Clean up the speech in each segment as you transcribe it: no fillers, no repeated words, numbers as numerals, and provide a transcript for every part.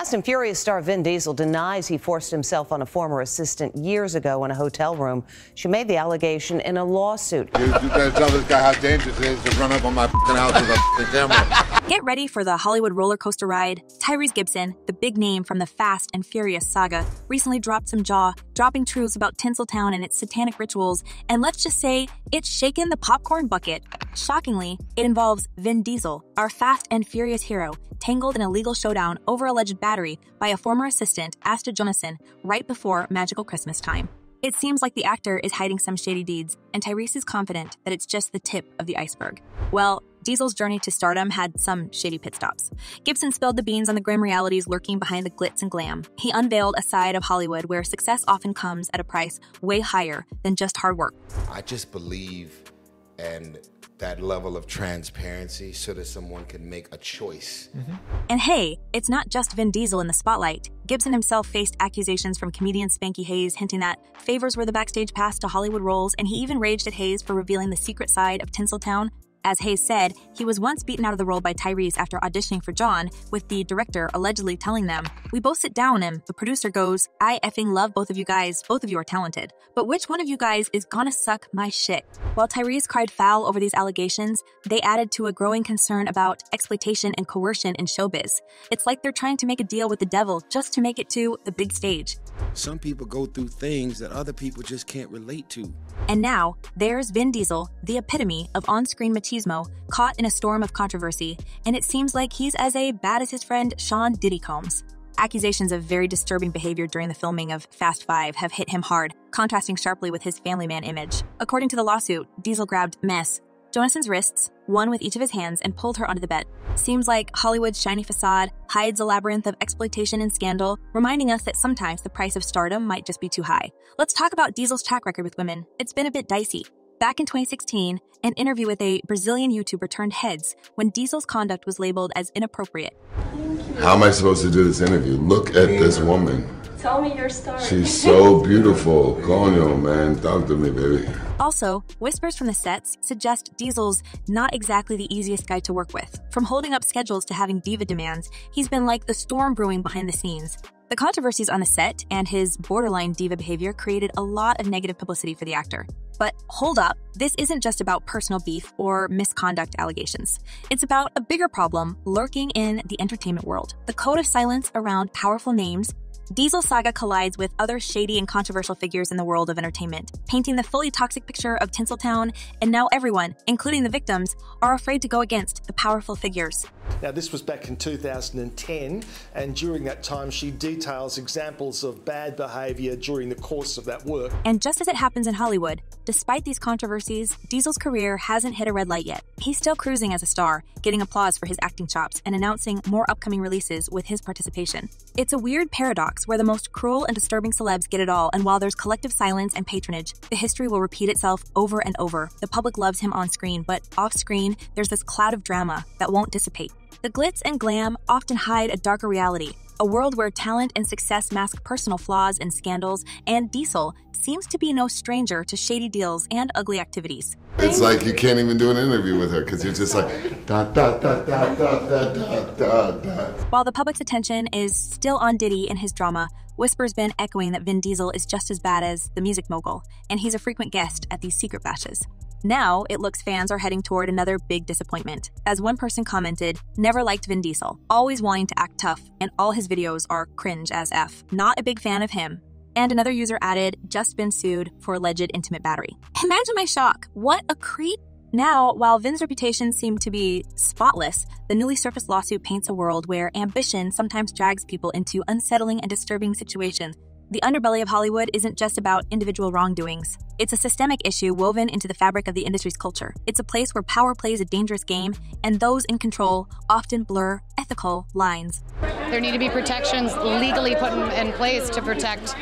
Fast and Furious star Vin Diesel denies he forced himself on a former assistant years ago in a hotel room. She made the allegation in a lawsuit. You better tell this guy how dangerous it is to run up on my house with a camera. Get ready for the Hollywood roller coaster ride. Tyrese Gibson, the big name from the Fast and Furious saga, recently dropped some jaw-dropping truths about Tinseltown and its satanic rituals, and let's just say it's shaken the popcorn bucket. Shockingly, it involves Vin Diesel, our Fast and Furious hero, tangled in a legal showdown over alleged battery by a former assistant, Asta Jonason, right before magical Christmas time. It seems like the actor is hiding some shady deeds, and Tyrese is confident that it's just the tip of the iceberg. Well, Diesel's journey to stardom had some shady pit stops. Gibson spilled the beans on the grim realities lurking behind the glitz and glam. He unveiled a side of Hollywood where success often comes at a price way higher than just hard work. I just believe in that level of transparency so that someone can make a choice. And hey, it's not just Vin Diesel in the spotlight. Gibson himself faced accusations from comedian Spanky Hayes hinting that favors were the backstage pass to Hollywood roles, and he even raged at Hayes for revealing the secret side of Tinseltown. As Hayes said, he was once beaten out of the role by Tyrese after auditioning for John, with the director allegedly telling them, "We both sit down and the producer goes, I effing love both of you guys, both of you are talented. But which one of you guys is gonna suck my shit?" While Tyrese cried foul over these allegations, they added to a growing concern about exploitation and coercion in showbiz. It's like they're trying to make a deal with the devil just to make it to the big stage. Some people go through things that other people just can't relate to. And now, there's Vin Diesel, the epitome of on-screen machismo, caught in a storm of controversy, and it seems like he's as bad as his friend Sean Diddy Combs. Accusations of very disturbing behavior during the filming of Fast 5 have hit him hard, contrasting sharply with his family man image. According to the lawsuit, Diesel grabbed Jonason's wrists, one with each of his hands, and pulled her onto the bed. Seems like Hollywood's shiny facade hides a labyrinth of exploitation and scandal, reminding us that sometimes the price of stardom might just be too high. Let's talk about Diesel's track record with women. It's been a bit dicey. Back in 2016, an interview with a Brazilian YouTuber turned heads when Diesel's conduct was labeled as inappropriate. How am I supposed to do this interview? Look at this woman. Tell me your story. She's so beautiful. Coño, man. Talk to me, baby. Also, whispers from the sets suggest Diesel's not exactly the easiest guy to work with. From holding up schedules to having diva demands, he's been like the storm brewing behind the scenes. The controversies on the set and his borderline diva behavior created a lot of negative publicity for the actor. But hold up, this isn't just about personal beef or misconduct allegations. It's about a bigger problem lurking in the entertainment world: the code of silence around powerful names. Diesel's saga collides with other shady and controversial figures in the world of entertainment, painting the fully toxic picture of Tinseltown, and now everyone, including the victims, are afraid to go against the powerful figures. Now, this was back in 2010, and during that time, she details examples of bad behaviour during the course of that work. And just as it happens in Hollywood, despite these controversies, Diesel's career hasn't hit a red light yet. He's still cruising as a star, getting applause for his acting chops and announcing more upcoming releases with his participation. It's a weird paradox where the most cruel and disturbing celebs get it all, and while there's collective silence and patronage, the history will repeat itself over and over. The public loves him on screen, but off screen, there's this cloud of drama that won't dissipate. The glitz and glam often hide a darker reality, a world where talent and success mask personal flaws and scandals, and Diesel seems to be no stranger to shady deals and ugly activities. It's like you can't even do an interview with her because you're just like, da, da, da, da, da, da, da, da, da. While the public's attention is still on Diddy and his drama, whispers been echoing that Vin Diesel is just as bad as the music mogul, and he's a frequent guest at these secret bashes. Now, it looks fans are heading toward another big disappointment. As one person commented, never liked Vin Diesel, always wanting to act tough, and all his videos are cringe as F. Not a big fan of him. And another user added, just been sued for alleged intimate battery. Imagine my shock. What a creep. Now, while Vin's reputation seemed to be spotless, the newly surfaced lawsuit paints a world where ambition sometimes drags people into unsettling and disturbing situations. The underbelly of Hollywood isn't just about individual wrongdoings. It's a systemic issue woven into the fabric of the industry's culture. It's a place where power plays a dangerous game, and those in control often blur ethical lines. There need to be protections legally put in place to protect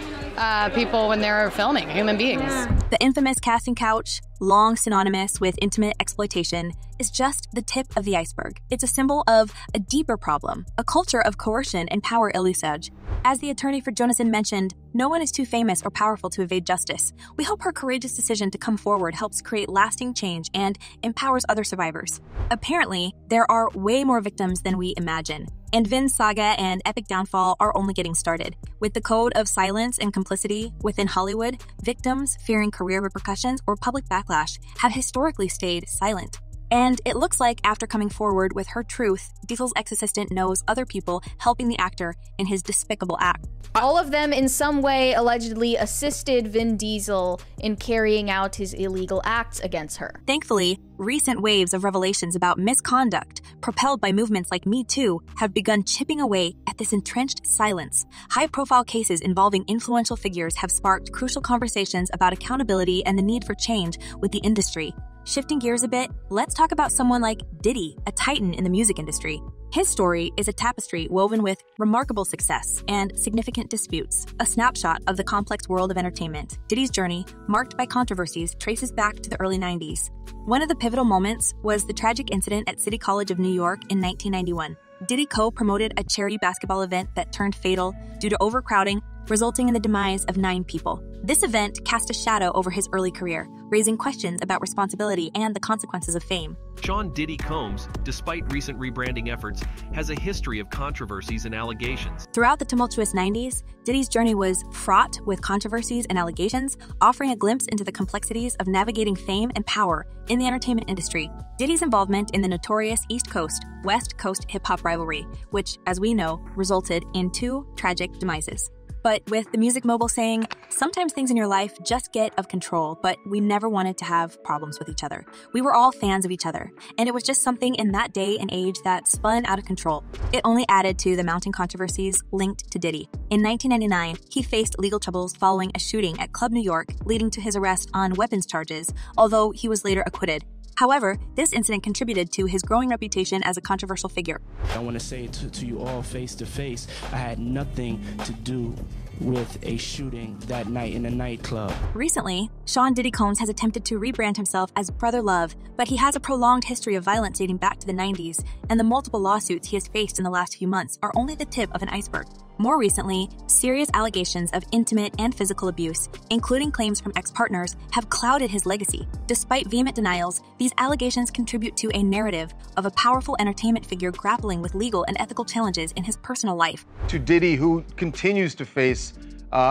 people when they're filming, human beings. The infamous casting couch, long synonymous with intimate exploitation, is just the tip of the iceberg. It's a symbol of a deeper problem, a culture of coercion and power usage. As the attorney for Jonathan mentioned, no one is too famous or powerful to evade justice. We hope her courageous decision to come forward helps create lasting change and empowers other survivors. Apparently, there are way more victims than we imagine. And Vin's saga and epic downfall are only getting started. With the code of silence and complicity within Hollywood, victims fearing career repercussions or public backlash have historically stayed silent. And it looks like after coming forward with her truth, Diesel's ex-assistant knows other people helping the actor in his despicable act. All of them in some way allegedly assisted Vin Diesel in carrying out his illegal acts against her. Thankfully, recent waves of revelations about misconduct, propelled by movements like Me Too, have begun chipping away at this entrenched silence. High-profile cases involving influential figures have sparked crucial conversations about accountability and the need for change with the industry. Shifting gears a bit, let's talk about someone like Diddy, a titan in the music industry. His story is a tapestry woven with remarkable success and significant disputes, a snapshot of the complex world of entertainment. Diddy's journey, marked by controversies, traces back to the early 90s. One of the pivotal moments was the tragic incident at City College of New York in 1991. Diddy co-promoted a charity basketball event that turned fatal due to overcrowding, resulting in the demise of 9 people. This event cast a shadow over his early career, raising questions about responsibility and the consequences of fame. Sean Diddy Combs, despite recent rebranding efforts, has a history of controversies and allegations. Throughout the tumultuous 90s, Diddy's journey was fraught with controversies and allegations, offering a glimpse into the complexities of navigating fame and power in the entertainment industry. Diddy's involvement in the notorious East Coast-West Coast hip-hop rivalry, which, as we know, resulted in 2 tragic demises. But with the music mogul saying, sometimes things in your life just get of control, but we never wanted to have problems with each other. We were all fans of each other, and it was just something in that day and age that spun out of control. It only added to the mounting controversies linked to Diddy. In 1999, he faced legal troubles following a shooting at Club New York, leading to his arrest on weapons charges, although he was later acquitted. However, this incident contributed to his growing reputation as a controversial figure. I want to say to you all face to face, I had nothing to do with a shooting that night in a nightclub. Recently, Sean Diddy Combs has attempted to rebrand himself as Brother Love, but he has a prolonged history of violence dating back to the 90s, and the multiple lawsuits he has faced in the last few months are only the tip of an iceberg. More recently, serious allegations of intimate and physical abuse, including claims from ex-partners, have clouded his legacy. Despite vehement denials, these allegations contribute to a narrative of a powerful entertainment figure grappling with legal and ethical challenges in his personal life. To Diddy, who continues to face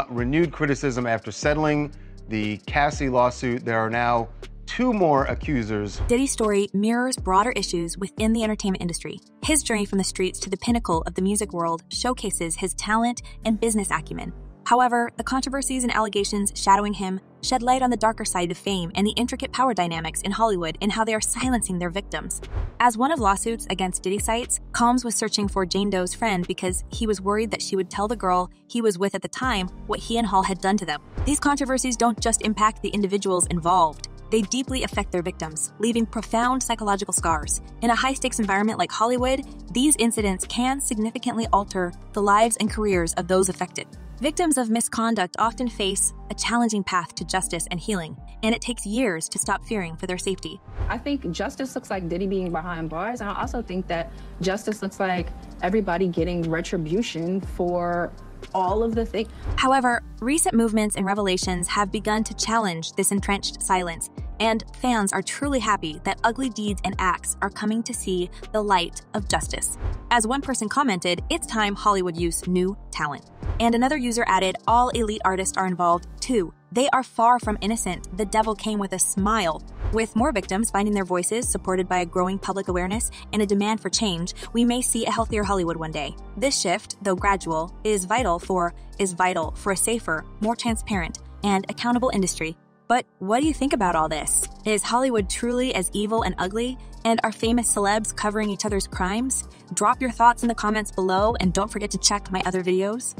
renewed criticism after settling the Cassie lawsuit, there are now 2 more accusers. Diddy's story mirrors broader issues within the entertainment industry. His journey from the streets to the pinnacle of the music world showcases his talent and business acumen. However, the controversies and allegations shadowing him shed light on the darker side of fame and the intricate power dynamics in Hollywood and how they are silencing their victims. As one of lawsuits against Diddy cites, Combs was searching for Jane Doe's friend because he was worried that she would tell the girl he was with at the time what he and Hall had done to them. These controversies don't just impact the individuals involved. They deeply affect their victims, leaving profound psychological scars. In a high-stakes environment like Hollywood, these incidents can significantly alter the lives and careers of those affected. Victims of misconduct often face a challenging path to justice and healing, and it takes years to stop fearing for their safety. I think justice looks like Diddy being behind bars, and I also think that justice looks like everybody getting retribution for all of the things. However, recent movements and revelations have begun to challenge this entrenched silence, and fans are truly happy that ugly deeds and acts are coming to see the light of justice. As one person commented, it's time Hollywood used new talent. And another user added, all elite artists are involved too. They are far from innocent. The devil came with a smile. With more victims finding their voices, supported by a growing public awareness and a demand for change, we may see a healthier Hollywood one day. This shift, though gradual, is vital for a safer, more transparent, and accountable industry. But what do you think about all this? Is Hollywood truly as evil and ugly? And are famous celebs covering each other's crimes? Drop your thoughts in the comments below, and don't forget to check my other videos.